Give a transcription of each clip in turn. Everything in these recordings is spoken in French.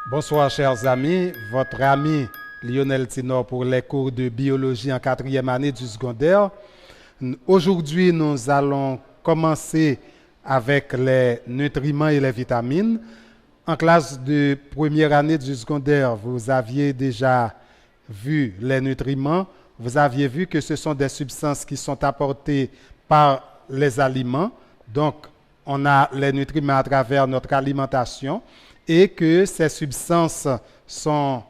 Bonsoir chers amis, votre ami Lionel Tinor pour les cours de biologie en quatrième année du secondaire. Aujourd'hui, nous allons commencer avec les nutriments et les vitamines. En classe de première année du secondaire, vous aviez déjà vu les nutriments. Vous aviez vu que ce sont des substances qui sont apportées par les aliments. Donc, on a les nutriments à travers notre alimentation et que ces substances sont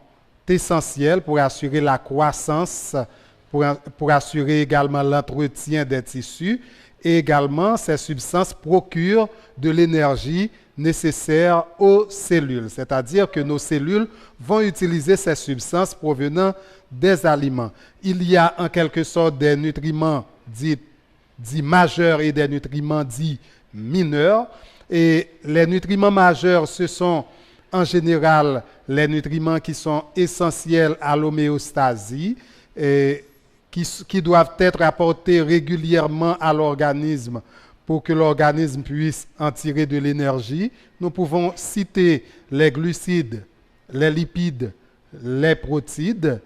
essentielles pour assurer la croissance, pour assurer également l'entretien des tissus et également ces substances procurent de l'énergie nécessaire aux cellules. C'est-à-dire que nos cellules vont utiliser ces substances provenant des aliments. Il y a en quelque sorte des nutriments dits majeurs et des nutriments dits mineurs. Et les nutriments majeurs, ce sont en général les nutriments qui sont essentiels à l'homéostasie et qui doivent être apportés régulièrement à l'organisme pour que l'organisme puisse en tirer de l'énergie. Nous pouvons citer les glucides, les lipides, les protides.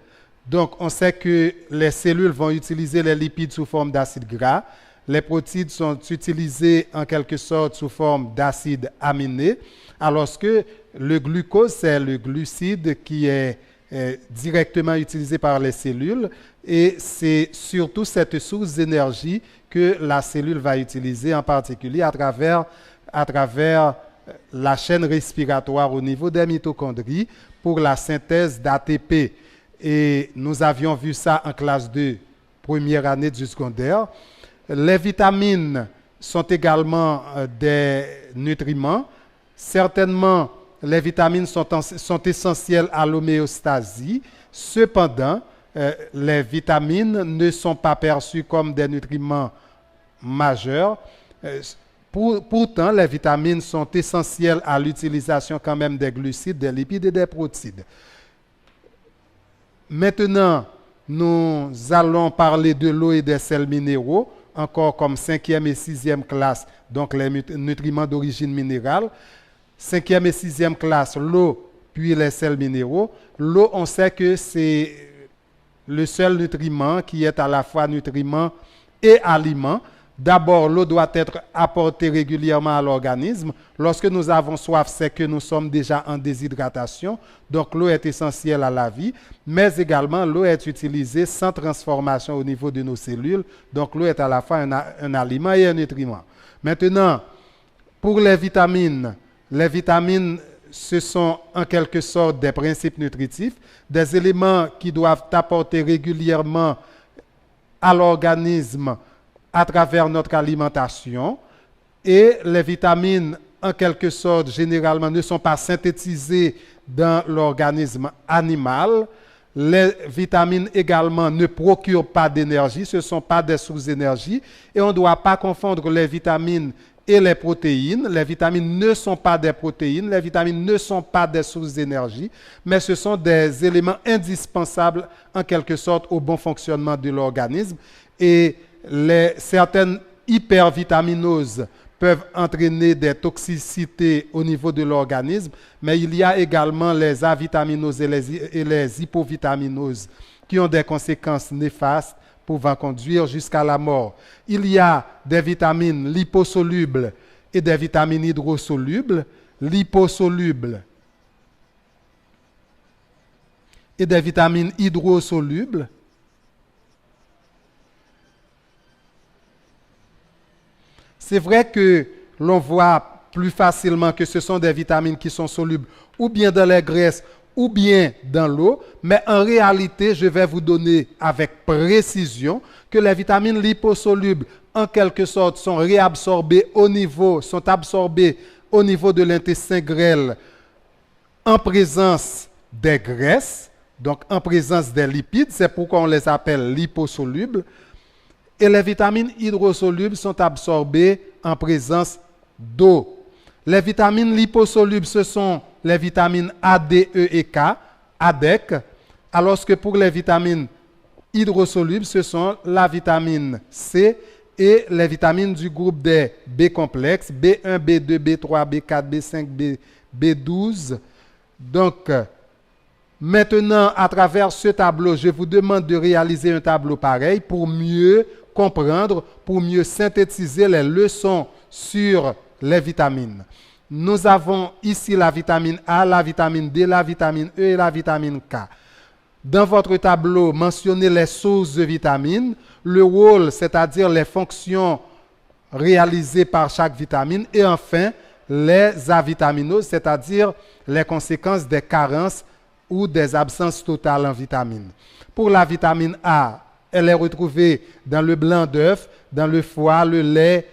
Donc, on sait que les cellules vont utiliser les lipides sous forme d'acide gras. Les protides sont utilisés en quelque sorte sous forme d'acide aminé, alors que le glucose, c'est le glucide qui est directement utilisé par les cellules et c'est surtout cette source d'énergie que la cellule va utiliser en particulier à travers la chaîne respiratoire au niveau des mitochondries pour la synthèse d'ATP. Et nous avions vu ça en classe de première année du secondaire. Les vitamines sont également des nutriments. Certainement, les vitamines sont essentielles à l'homéostasie. Cependant, les vitamines ne sont pas perçues comme des nutriments majeurs. Pourtant, les vitamines sont essentielles à l'utilisation quand même des glucides, des lipides et des protides. Maintenant, nous allons parler de l'eau et des sels minéraux, encore comme 5e et 6e classe, donc les nutriments d'origine minérale. 5e et 6e classe, l'eau, puis les sels minéraux. L'eau, on sait que c'est le seul nutriment qui est à la fois nutriment et aliment. D'abord, l'eau doit être apportée régulièrement à l'organisme. Lorsque nous avons soif, c'est que nous sommes déjà en déshydratation. Donc, l'eau est essentielle à la vie. Mais également, l'eau est utilisée sans transformation au niveau de nos cellules. Donc, l'eau est à la fois un aliment et un nutriment. Maintenant, pour les vitamines, ce sont en quelque sorte des principes nutritifs, des éléments qui doivent apporter régulièrement à l'organisme à travers notre alimentation. Et les vitamines, en quelque sorte, généralement, ne sont pas synthétisées dans l'organisme animal. Les vitamines également ne procurent pas d'énergie, ce ne sont pas des sources d'énergie. Et on ne doit pas confondre les vitamines et les protéines. Les vitamines ne sont pas des protéines, les vitamines ne sont pas des sources d'énergie, mais ce sont des éléments indispensables, en quelque sorte, au bon fonctionnement de l'organisme. Et certaines hypervitaminoses peuvent entraîner des toxicités au niveau de l'organisme, mais il y a également les avitaminoses et les hypovitaminoses qui ont des conséquences néfastes pouvant conduire jusqu'à la mort. Il y a des vitamines liposolubles et des vitamines hydrosolubles. Liposolubles et des vitamines hydrosolubles. C'est vrai que l'on voit plus facilement que ce sont des vitamines qui sont solubles ou bien dans les graisses ou bien dans l'eau, mais en réalité, je vais vous donner avec précision que les vitamines liposolubles, en quelque sorte, sont absorbées au niveau de l'intestin grêle en présence des graisses, donc en présence des lipides, c'est pourquoi on les appelle liposolubles. Et les vitamines hydrosolubles sont absorbées en présence d'eau. Les vitamines liposolubles, ce sont les vitamines A, D, E et K, ADEC, alors que pour les vitamines hydrosolubles, ce sont la vitamine C et les vitamines du groupe des B complexes, B1, B2, B3, B4, B5, B12, Donc, maintenant, à travers ce tableau, je vous demande de réaliser un tableau pareil pour mieux comprendre, pour mieux synthétiser les leçons sur les vitamines. Nous avons ici la vitamine A, la vitamine D, la vitamine E et la vitamine K. Dans votre tableau, mentionnez les sources de vitamines, le rôle, c'est-à-dire les fonctions réalisées par chaque vitamine, et enfin, les avitaminoses, c'est-à-dire les conséquences des carences ou des absences totales en vitamines. Pour la vitamine A, elle est retrouvée dans le blanc d'œuf, dans le foie, le lait,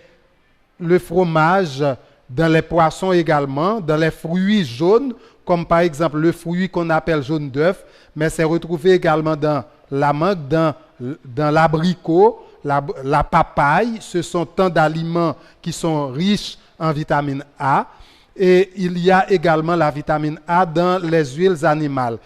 le fromage, dans les poissons également, dans les fruits jaunes, comme par exemple le fruit qu'on appelle jaune d'œuf, mais c'est retrouvé également dans la mangue, dans l'abricot, la papaye. Ce sont tant d'aliments qui sont riches en vitamine A. Et il y a également la vitamine A dans les huiles animales.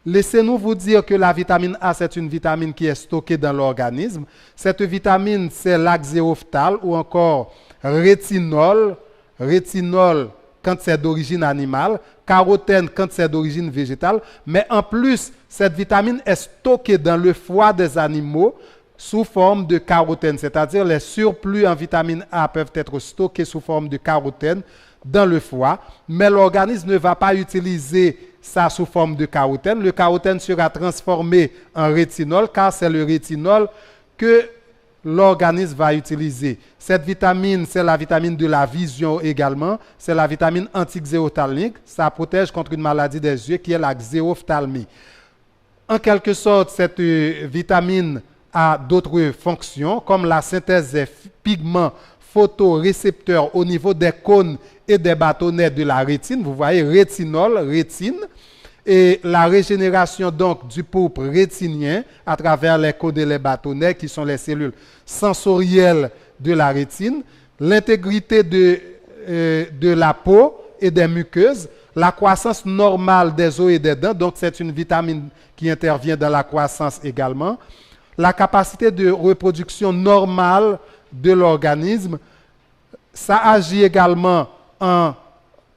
Laissez-nous vous dire que la vitamine A, c'est une vitamine qui est stockée dans l'organisme. Cette vitamine, c'est l'axéophthale ou encore rétinol. Rétinol quand c'est d'origine animale, carotène quand c'est d'origine végétale. Mais en plus, cette vitamine est stockée dans le foie des animaux sous forme de carotène. C'est-à-dire les surplus en vitamine A peuvent être stockés sous forme de carotène dans le foie, mais l'organisme ne va pas utiliser ça sous forme de carotène. Le carotène sera transformé en rétinol, car c'est le rétinol que l'organisme va utiliser. Cette vitamine, c'est la vitamine de la vision également. C'est la vitamine antixéophtalmique. Ça protège contre une maladie des yeux qui est la xéophthalmie. En quelque sorte, cette vitamine a d'autres fonctions, comme la synthèse des pigments photorécepteurs au niveau des cônes et des bâtonnets de la rétine. Vous voyez, rétinol, rétine. Et la régénération donc du pourpre rétinien à travers les cônes et les bâtonnets qui sont les cellules sensorielles de la rétine, l'intégrité de la peau et des muqueuses, la croissance normale des os et des dents, donc c'est une vitamine qui intervient dans la croissance également, la capacité de reproduction normale de l'organisme, ça agit également en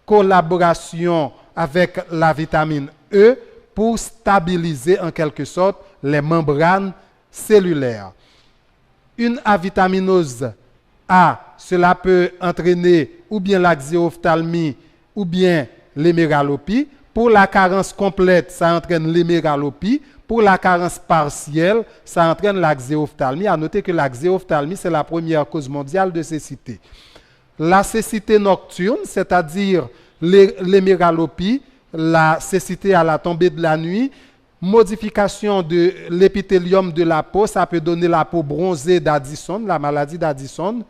collaboration avec la vitamine E pour stabiliser en quelque sorte les membranes cellulaires. Une avitaminose A, cela peut entraîner ou bien l'axéophthalmie ou bien l'héméralopie. Pour la carence complète, ça entraîne l'héméralopie. Pour la carence partielle, ça entraîne l'axéophthalmie. À noter que l'axéophthalmie, c'est la première cause mondiale de cécité. La cécité nocturne, c'est-à-dire l'héméralopie, la cécité à la tombée de la nuit, modification de l'épithélium de la peau, ça peut donner la peau bronzée d'Addison, la maladie d'Addison,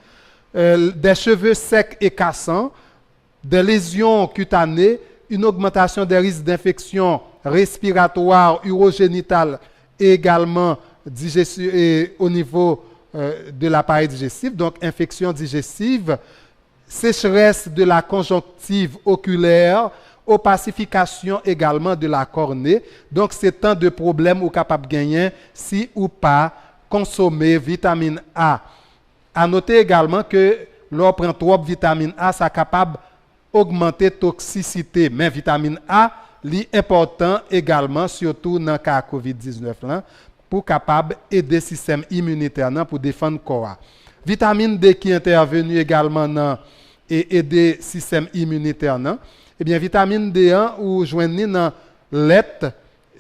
des cheveux secs et cassants, des lésions cutanées, une augmentation des risques d'infection respiratoire, urogénitale et également au niveau de l'appareil digestif, donc infection digestive, sécheresse de la conjonctive oculaire, opacification également de la cornée. Donc, c'est tant de problèmes ou capable de gagner si ou pas consommer vitamine A. À noter également que l'on prend trop de vitamine A, ça est capable d'augmenter la toxicité. Mais vitamine A, est important également, surtout dans le cas COVID-19, là, pour capable aider le système immunitaire pour défendre le corps. Vitamine D qui est intervenue également dans et aider le système immunitaire. Eh bien, vitamine D1 ou joignez dans lait,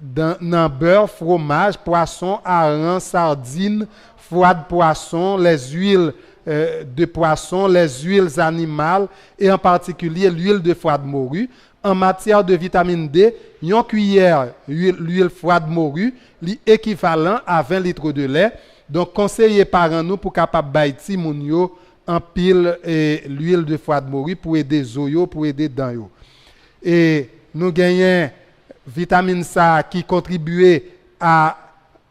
dans beurre, fromage, poisson, hareng, sardines, foie de poisson, les huiles de poisson, les huiles animales et en particulier l'huile de foie de morue. En matière de vitamine D, une cuillère l'huile foie de morue, l'équivalent à 20 litres de lait. Donc, conseillez par nous pour capable baïti moun yo en pile l'huile de foie de morue pour aider zoyo, pour aider dents yo. Et nous gagnons vitamine C qui contribue à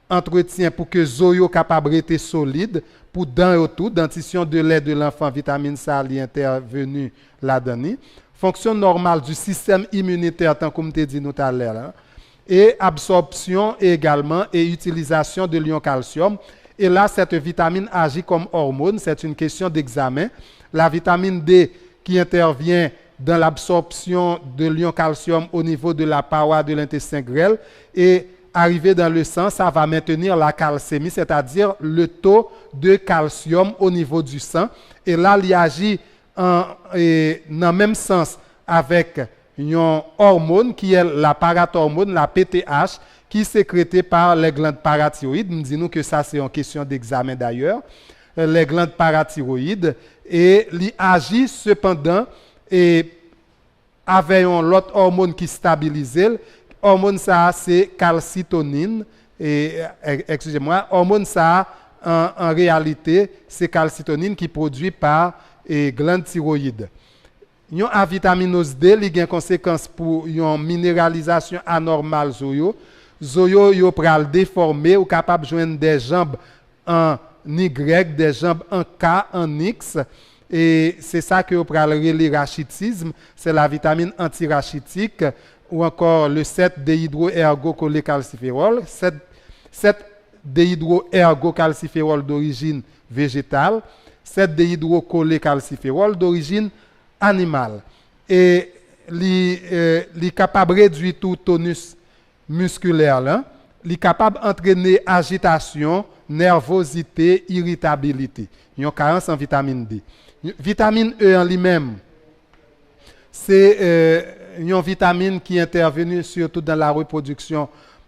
entretien pour que zoyo capable rester solide pour dents tout, dentition de lait de l'enfant, vitamine C est intervenue là-dedans. Fonction normale du système immunitaire, tant comme tu dit tout à l'heure, et absorption également et utilisation de l'ion calcium. Et là, cette vitamine agit comme hormone, c'est une question d'examen. La vitamine D qui intervient dans l'absorption de l'ion calcium au niveau de la paroi de l'intestin grêle et arrivé dans le sang, ça va maintenir la calcémie, c'est-à-dire le taux de calcium au niveau du sang. Et là, il agit dans le même sens avec une hormone qui est la parathormone, la PTH, qui est sécrétée par les glandes parathyroïdes. Nous disons que ça, c'est une question d'examen d'ailleurs. Les glandes parathyroïdes. Et il agit cependant et avec l'autre hormone qui stabilise. Hormone ça, c'est calcitonine. Et, excusez-moi, hormone ça, en réalité, c'est calcitonine qui est produit par les glandes thyroïdes. Yon a vitaminose D, li gen conséquence pour une minéralisation anormale zoyo. Zoyo yo pral déformé ou capable joindre des jambes en Y, des jambes en K, en X. Et c'est ça que vous pral relé rachitisme, c'est la vitamine antirachitique ou encore le 7-déhydroergocholésicalciférol, 7-déhydroergocalciférol d'origine végétale, 7-déhydrocolésicalciférol d'origine animal. Et li capable de réduire tout tonus musculaire là, li capable d'entraîner agitation, nervosité, irritabilité. Il y a carence en vitamine D. Vitamine E en lui-même, c'est une vitamine qui est intervenue surtout dans la reproduction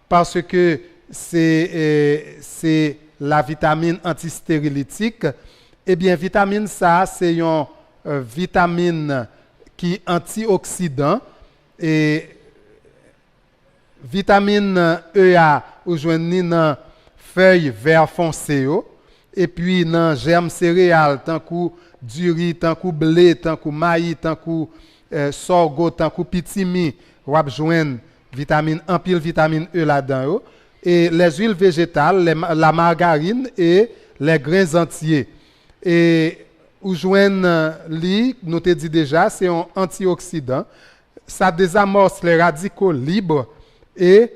parce que c'est la vitamine antistérilytique. Eh bien, vitamine ça, c'est une vitamine qui est antioxydant et vitamine EA ou joignez dans feuilles vert foncé et puis dans germes céréales tant que du riz, tant que blé, tant que maïs, tant que sorgho, tant que pitimi, ou joindre vitamine en pile vitamine E là-dedans et les huiles végétales, la margarine et les grains entiers. Et ou joindre nous te dit déjà, c'est un antioxydant. Ça désamorce les radicaux libres et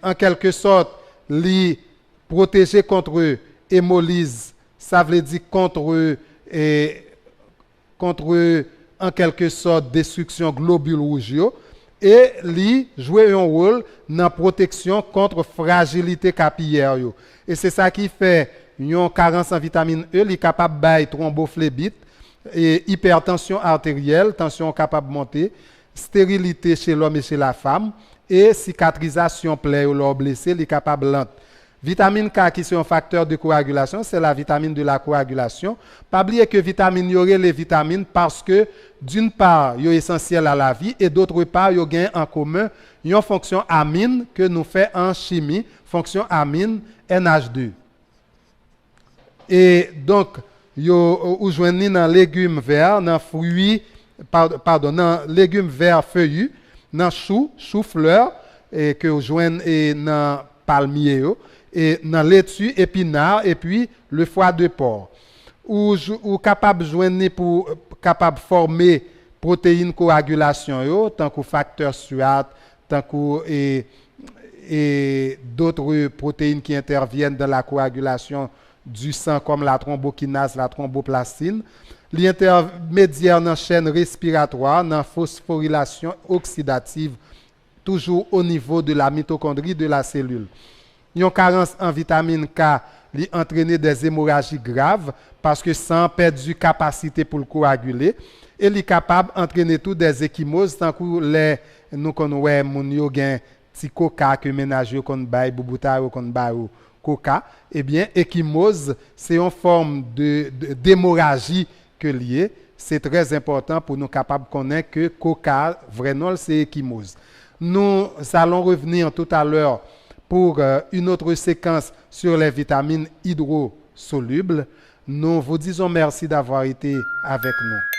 en quelque sorte, li protéger contre hémolyse, ça veut dire contre en quelque sorte destruction globules rouges et li jouer un rôle dans la protection contre fragilité capillaire yo. Et c'est ça qui fait une carence en vitamine E, li capable bail thrombophlébite et hypertension artérielle, tension capable monter, stérilité chez l'homme et chez la femme et cicatrisation plaie ou l'or blessé, li capable lente. Vitamine K qui est un facteur de coagulation, c'est la vitamine de la coagulation. Pas oublier que vitamine y aurait les vitamines parce que d'une part, ils sont essentiels à la vie et d'autre part, ils ont en commun une fonction amine que nous fait en chimie, fonction amine NH2. Et donc, vous joignez dans légumes verts, dans fruits, dans légumes verts feuillus, dans chou-fleur, et que vous joignez dans palmier, et dans laitue, épinard, et puis le foie de porc. Ou capable de joindre pour capable former protéines coagulation, tant que facteur SUAT, tant que et d'autres protéines qui interviennent dans la coagulation du sang comme la thrombokinase, la thromboplastine, l'intermédiaire dans la chaîne respiratoire, dans la phosphorylation oxydative, toujours au niveau de la mitochondrie de la cellule. Une carence en vitamine K li entraîner des hémorragies graves parce que sang perdu capacité pour le coaguler et li capable entraîner tout des échymoses tant que les nous connaissons mon yo gen ti coca que ménage kon bay boubouta ou kon bay ou coca eh bien échymose c'est une forme d'hémorragie que lié c'est très important pour nous capable connaître que coca vrai nom c'est échymose. Nous allons revenir tout à l'heure pour une autre séquence sur les vitamines hydrosolubles. Nous vous disons merci d'avoir été avec nous.